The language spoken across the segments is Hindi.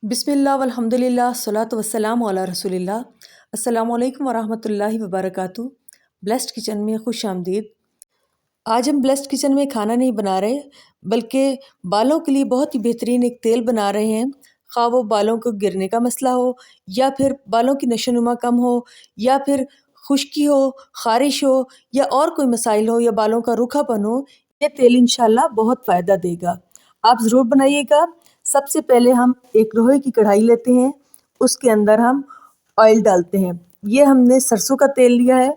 बिस्मिल्लाह वल्हम्दुलिल्लाह सलातु वस्सलामु अला रसूलिल्लाह। अस्सलामु अलैकुम वरहमतुल्लाहि वबरकातुहू। ब्लेस्ड किचन में खुश आमदीद। आज हम ब्लेस्ड किचन में खाना नहीं बना रहे बल्कि बालों के लिए बहुत ही बेहतरीन एक तेल बना रहे हैं। खा वो बालों को गिरने का मसला हो या फिर बालों की नशोनुमा कम हो या फिर खुश्की हो, ख़ारिश हो या और कोई मसाइल हो या बालों का रूखापन हो, ये तेल इंशाल्लाह बहुत फ़ायदा देगा। आप ज़रूर बनाइएगा। सबसे पहले हम एक लोहे की कढ़ाई लेते हैं, उसके अंदर हम ऑयल डालते हैं। ये हमने सरसों का तेल लिया है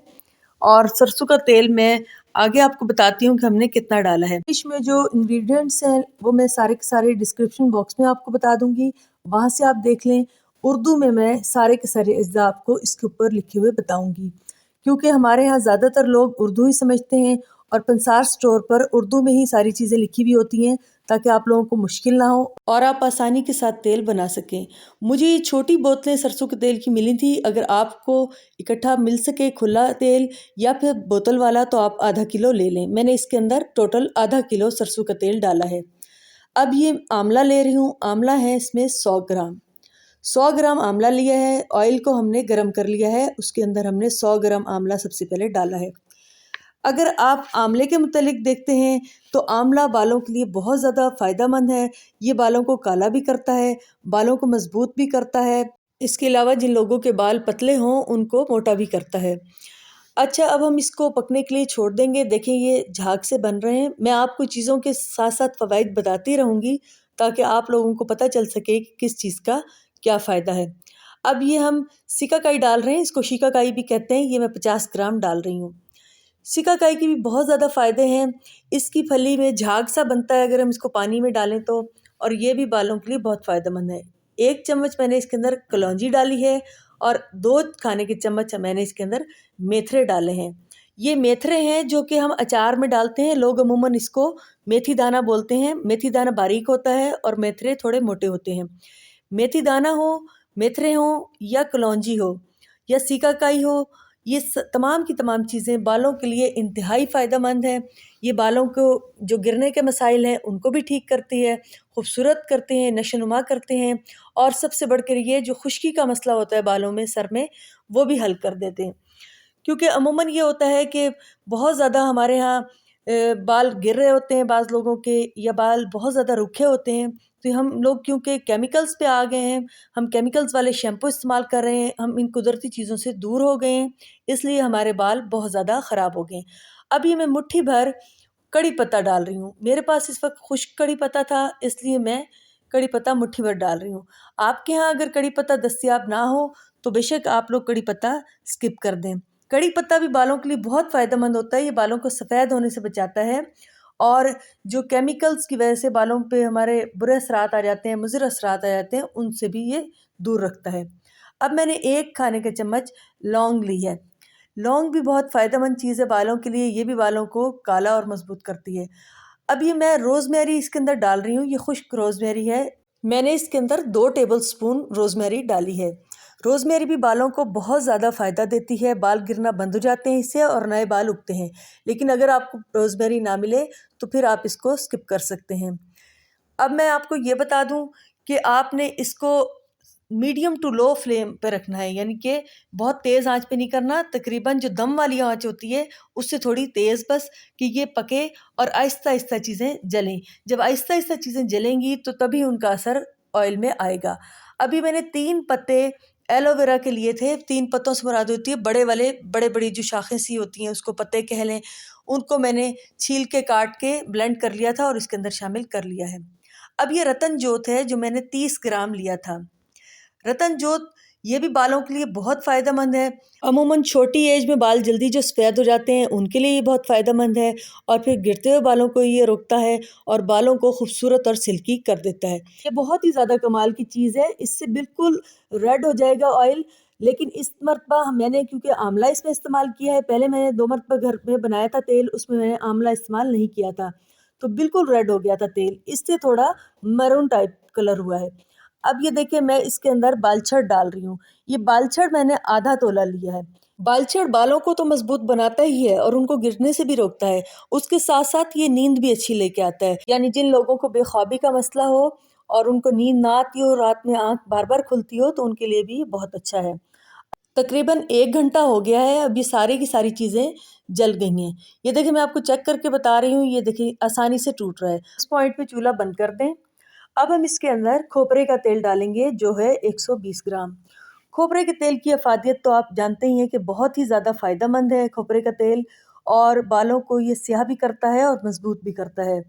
और सरसों का तेल मैं आगे आपको बताती हूँ कि हमने कितना डाला है। डिश में जो इंग्रेडिएंट्स हैं वो मैं सारे के सारे डिस्क्रिप्शन बॉक्स में आपको बता दूंगी, वहाँ से आप देख लें। उर्दू में मैं सारे के सारे अज्जा आपको इसके ऊपर लिखे हुए बताऊंगी, क्योंकि हमारे यहाँ ज़्यादातर लोग उर्दू ही समझते हैं और पंसार स्टोर पर उर्दू में ही सारी चीज़ें लिखी हुई होती हैं, ताकि आप लोगों को मुश्किल ना हो और आप आसानी के साथ तेल बना सकें। मुझे ये छोटी बोतलें सरसों के तेल की मिली थी। अगर आपको इकट्ठा मिल सके खुला तेल या फिर बोतल वाला तो आप आधा किलो ले लें। मैंने इसके अंदर टोटल आधा किलो सरसों का तेल डाला है। अब ये आंवला ले रही हूँ। आंवला है इसमें 100 ग्राम। 100 ग्राम आंवला लिया है। ऑयल को हमने गर्म कर लिया है, उसके अंदर हमने 100 ग्राम आंवला सबसे पहले डाला है। अगर आप आंवले के मुतालिक देखते हैं तो आंवला बालों के लिए बहुत ज़्यादा फ़ायदेमंद है। ये बालों को काला भी करता है, बालों को मजबूत भी करता है। इसके अलावा जिन लोगों के बाल पतले हों उनको मोटा भी करता है। अच्छा, अब हम इसको पकने के लिए छोड़ देंगे। देखें ये झाग से बन रहे हैं। मैं आपको चीज़ों के साथ साथ फ़वाइद बताती रहूँगी, ताकि आप लोगों को पता चल सके कि किस चीज़ का क्या फ़ायदा है। अब ये हम सिकाकाई डाल रहे हैं, इसको शिकाकाई भी कहते हैं। ये मैं 50 ग्राम डाल रही हूँ। सिकाकाई के भी बहुत ज़्यादा फ़ायदे हैं। इसकी फली में झाग सा बनता है अगर हम इसको पानी में डालें तो, और ये भी बालों के लिए बहुत फ़ायदेमंद है। 1 चम्मच मैंने इसके अंदर कलौंजी डाली है और 2 खाने के चम्मच मैंने इसके अंदर मेथरे डाले हैं। ये मेथरे हैं जो कि हम अचार में डालते हैं। लोग अमूमन इसको मेथी दाना बोलते हैं। मेथी दाना बारीक होता है और मेथरे थोड़े मोटे होते हैं। मेथी दाना हो, मेथरे हों या कलौंजी हो या सिकाकाई हो, ये तमाम की तमाम चीज़ें बालों के लिए इंतहाई फ़ायदेमंद हैं। ये बालों को जो गिरने के मसाइल हैं उनको भी ठीक करती है, खूबसूरत करते हैं, नशोनुमा करते हैं और सबसे बढ़कर ये जो खुश्की का मसला होता है बालों में, सर में, वो भी हल कर देते हैं। क्योंकि अमूमन ये होता है कि बहुत ज़्यादा हमारे यहाँ बाल गिर रहे होते हैं बाज़ लोगों के, या बाल बहुत ज़्यादा रूखे होते हैं। तो हम लोग क्योंकि केमिकल्स पे आ गए हैं, हम केमिकल्स वाले शैम्पू इस्तेमाल कर रहे हैं, हम इन कुदरती चीज़ों से दूर हो गए हैं, इसलिए हमारे बाल बहुत ज़्यादा ख़राब हो गए हैं। अभी मैं मुट्ठी भर कड़ी पत्ता डाल रही हूँ। मेरे पास इस वक्त खुश्क कड़ी पत्ता था, इसलिए मैं कड़ी पत्ता मुट्ठी भर डाल रही हूँ। आपके यहाँ अगर कड़ी पत्ता दस्तियाब ना हो तो बेशक आप लोग कड़ी पत्ता स्किप कर दें। कड़ी पत्ता भी बालों के लिए बहुत फ़ायदेमंद होता है। ये बालों को सफ़ेद होने से बचाता है और जो केमिकल्स की वजह से बालों पे हमारे बुरे असरात आ जाते हैं, मुज़िर असरात आ जाते हैं, उनसे भी ये दूर रखता है। अब मैंने 1 खाने का चम्मच लौंग ली है। लौंग भी बहुत फ़ायदेमंद चीज़ है बालों के लिए। ये भी बालों को काला और मजबूत करती है। अब ये मैं रोज़मेरी इसके अंदर डाल रही हूँ। ये खुश्क रोज़मेरी है। मैंने इसके अंदर 2 टेबल स्पून रोज़मेरी डाली है। रोज़मेरी भी बालों को बहुत ज़्यादा फ़ायदा देती है। बाल गिरना बंद हो जाते हैं इससे और नए बाल उगते हैं। लेकिन अगर आपको रोज़मेरी ना मिले तो फिर आप इसको स्किप कर सकते हैं। अब मैं आपको ये बता दूं कि आपने इसको मीडियम टू लो फ्लेम पे रखना है, यानी कि बहुत तेज़ आंच पे नहीं करना। तकरीबन जो दम वाली आंच होती है उससे थोड़ी तेज़, बस कि ये पके और आहिस्ता आहिस्ता चीज़ें जलें। जब आहिस्ता आहिस्ता चीज़ें जलेंगी तो तभी उनका असर ऑयल में आएगा। अभी मैंने 3 पत्ते एलोवेरा के लिए थे। 3 पत्तों से मुराद होती है बड़े वाले, बड़े बड़ी जो शाखें सी होती हैं उसको पत्ते कह लें। उनको मैंने छील के काट के ब्लेंड कर लिया था और इसके अंदर शामिल कर लिया है। अब ये रतन जोत है जो मैंने 30 ग्राम लिया था। रतन जोत ये भी बालों के लिए बहुत फ़ायदेमंद है। अमूमन छोटी एज में बाल जल्दी जो सफ़ेद हो जाते हैं उनके लिए ये बहुत फ़ायदेमंद है और फिर गिरते हुए बालों को ये रोकता है और बालों को खूबसूरत और सिल्की कर देता है। ये बहुत ही ज़्यादा कमाल की चीज़ है। इससे बिल्कुल रेड हो जाएगा ऑयल। लेकिन इस मरतबा मैंने क्योंकि आंवला इसमें इस्तेमाल किया है, पहले मैंने 2 मरतबा घर में बनाया था तेल, उसमें मैंने आंवला इस्तेमाल नहीं किया था, तो बिल्कुल रेड हो गया था तेल। इससे थोड़ा मैरून टाइप कलर हुआ है। अब ये देखिए मैं इसके अंदर बालछड़ डाल रही हूँ। ये बालछड़ मैंने आधा तोला लिया है। बालछड़ बालों को तो मजबूत बनाता ही है और उनको गिरने से भी रोकता है। उसके साथ साथ ये नींद भी अच्छी लेके आता है। यानी जिन लोगों को बेख्वाबी का मसला हो और उनको नींद ना आती हो, रात में आँख बार बार खुलती हो, तो उनके लिए भी बहुत अच्छा है। तकरीबन 1 घंटा हो गया है, अब ये सारी की सारी चीज़ें जल गई हैं। ये देखिए मैं आपको चेक करके बता रही हूँ, ये देखिए आसानी से टूट रहा है। इस पॉइंट पे चूल्हा बंद कर दें। अब हम इसके अंदर खोपरे का तेल डालेंगे जो है 120 ग्राम। खोपरे के तेल की अफादियत तो आप जानते ही हैं कि बहुत ही ज़्यादा फ़ायदेमंद है खोपरे का तेल, और बालों को ये स्याह भी करता है और मज़बूत भी करता है।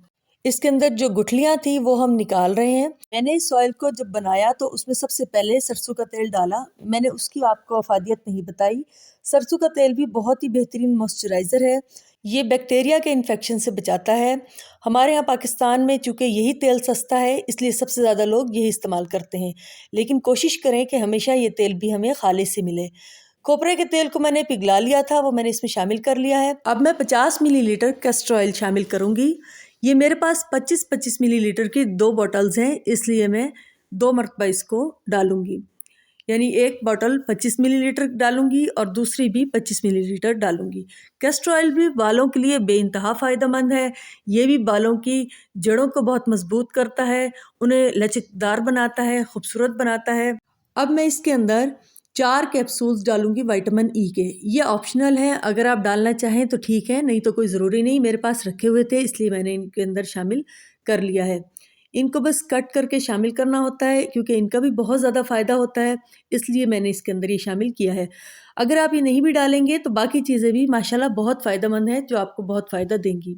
इसके अंदर जो गुठलियाँ थी वो हम निकाल रहे हैं। मैंने इस ऑयल को जब बनाया तो उसमें सबसे पहले सरसों का तेल डाला। मैंने उसकी आपको अफादियत नहीं बताई। सरसों का तेल भी बहुत ही बेहतरीन मॉइस्चराइज़र है। ये बैक्टीरिया के इन्फेक्शन से बचाता है। हमारे यहाँ पाकिस्तान में चूँकि यही तेल सस्ता है, इसलिए सबसे ज़्यादा लोग यही इस्तेमाल करते हैं। लेकिन कोशिश करें कि हमेशा ये तेल भी हमें खालिस से मिले। खोपरे के तेल को मैंने पिघला लिया था, वो मैंने इसमें शामिल कर लिया है। अब मैं 50 मिलीलीटर कैस्टर ऑयल शामिल करूँगी। ये मेरे पास 25-25 मिलीलीटर की 2 बॉटल्स हैं, इसलिए मैं 2 मरतबा इसको डालूँगी। यानी एक बॉटल 25 मिलीलीटर डालूँगी और दूसरी भी 25 मिलीलीटर डालूँगी। कैस्टर ऑयल भी बालों के लिए बेइंतहा फ़ायदेमंद है। ये भी बालों की जड़ों को बहुत मज़बूत करता है, उन्हें लचकदार बनाता है, खूबसूरत बनाता है। अब मैं इसके अंदर 4 कैप्सूल्स डालूँगी विटामिन ई के। ये ऑप्शनल है, अगर आप डालना चाहें तो ठीक है, नहीं तो कोई ज़रूरी नहीं। मेरे पास रखे हुए थे इसलिए मैंने इनके अंदर शामिल कर लिया है। इनको बस कट करके शामिल करना होता है क्योंकि इनका भी बहुत ज़्यादा फ़ायदा होता है, इसलिए मैंने इसके अंदर ये शामिल किया है। अगर आप ये नहीं भी डालेंगे तो बाकी चीज़ें भी माशाल्लाह बहुत फ़ायदेमंद हैं, जो आपको बहुत फ़ायदा देंगी।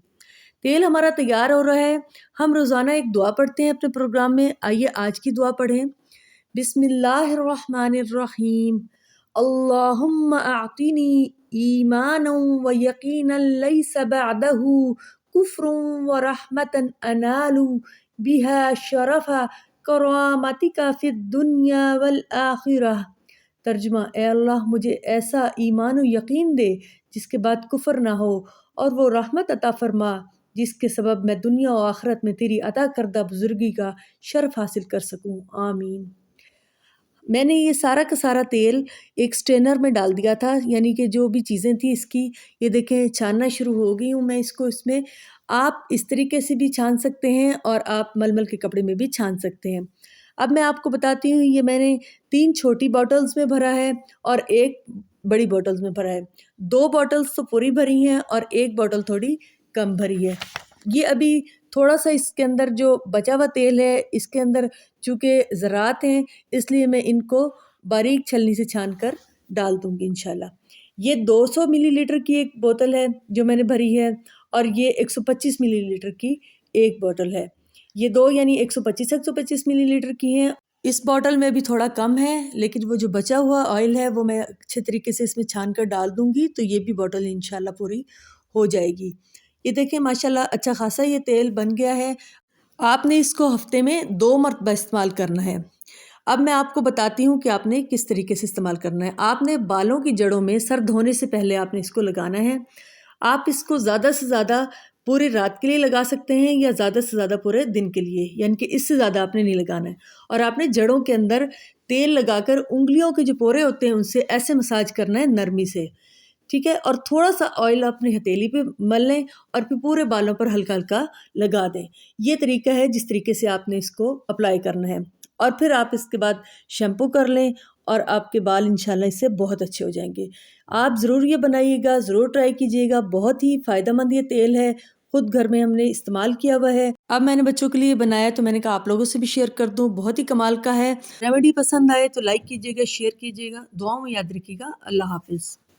तेल हमारा तैयार हो रहा है। हम रोज़ाना एक दुआ पढ़ते हैं अपने प्रोग्राम में। आइए आज की दुआ पढ़ें। बिस्मिल्लाहिर्रहमानिर्रहीम। अल्लाहुम्मा अअतिनी ईमानन व यकीनन लैसा बअदहु कुफ्रुन व रहमतन अनालु बिहा शरफा करामतिका फिद दुनिया वल आखिरह। तर्जुमा, ए अल्लाह मुझे ऐसा ईमान व यकीन दे जिसके बाद कुफ्र ना हो, और वो रहमत अता फरमा जिसके सबब मैं दुनिया और आखिरत में तेरी अता करदा बुजुर्गी का शर्फ हासिल कर सकूं। आमीन। मैंने ये सारा का सारा तेल एक स्ट्रेनर में डाल दिया था, यानी कि जो भी चीज़ें थी इसकी, ये देखें छानना शुरू हो गई हूँ मैं इसको। इसमें आप इस तरीके से भी छान सकते हैं और आप मलमल के कपड़े में भी छान सकते हैं। अब मैं आपको बताती हूँ, ये मैंने 3 छोटी बॉटल्स में भरा है और 1 बड़ी बॉटल्स में भरा है। 2 बॉटल्स तो पूरी भरी हैं और 1 बॉटल थोड़ी कम भरी है। ये अभी थोड़ा-सा इसके अंदर जो बचा हुआ तेल है, इसके अंदर चूँकि ज़रात हैं, इसलिए मैं इनको बारीक छलनी से छान कर डाल दूँगी इंशाल्लाह। ये 200 मिलीलीटर की एक बोतल है जो मैंने भरी है, और ये 125 मिलीलीटर की एक बोतल है। ये 2 यानी 125 मिलीलीटर की हैं। इस बॉटल में भी थोड़ा कम है, लेकिन वो जो बचा हुआ ऑयल है वो मैं अच्छे तरीके से इसमें छान कर डाल दूँगी, तो ये भी बॉटल इंशाल्लाह पूरी हो जाएगी। ये देखिए माशाल्लाह अच्छा खासा ये तेल बन गया है। आपने इसको हफ्ते में 2 मरतबा इस्तेमाल करना है। अब मैं आपको बताती हूँ कि आपने किस तरीके से इस्तेमाल करना है। आपने बालों की जड़ों में सर धोने से पहले आपने इसको लगाना है। आप इसको ज़्यादा से ज़्यादा पूरी रात के लिए लगा सकते हैं या ज़्यादा से ज़्यादा पूरे दिन के लिए, यानी कि इससे ज़्यादा आपने नहीं लगाना है। और आपने जड़ों के अंदर तेल लगाकर उंगलियों के जो पोरे होते हैं उनसे ऐसे मसाज करना है नरमी से, ठीक है? और थोड़ा-सा ऑयल अपनी हथेली पे मल लें और फिर पूरे बालों पर हल्का-हल्का लगा दें। ये तरीका है जिस तरीके से आपने इसको अप्लाई करना है, और फिर आप इसके बाद शैम्पू कर लें और आपके बाल इंशाल्लाह इससे बहुत अच्छे हो जाएंगे। आप ज़रूर ये बनाइएगा, ज़रूर ट्राई कीजिएगा। बहुत ही फ़ायदेमंद ये तेल है, खुद घर में हमने इस्तेमाल किया हुआ है। अब मैंने बच्चों के लिए बनाया तो मैंने कहा आप लोगों से भी शेयर कर दूँ। बहुत ही कमाल का है। रेमेडी पसंद आए तो लाइक कीजिएगा, शेयर कीजिएगा। दुआओं में याद रखिएगा। अल्लाह हाफ़िज़।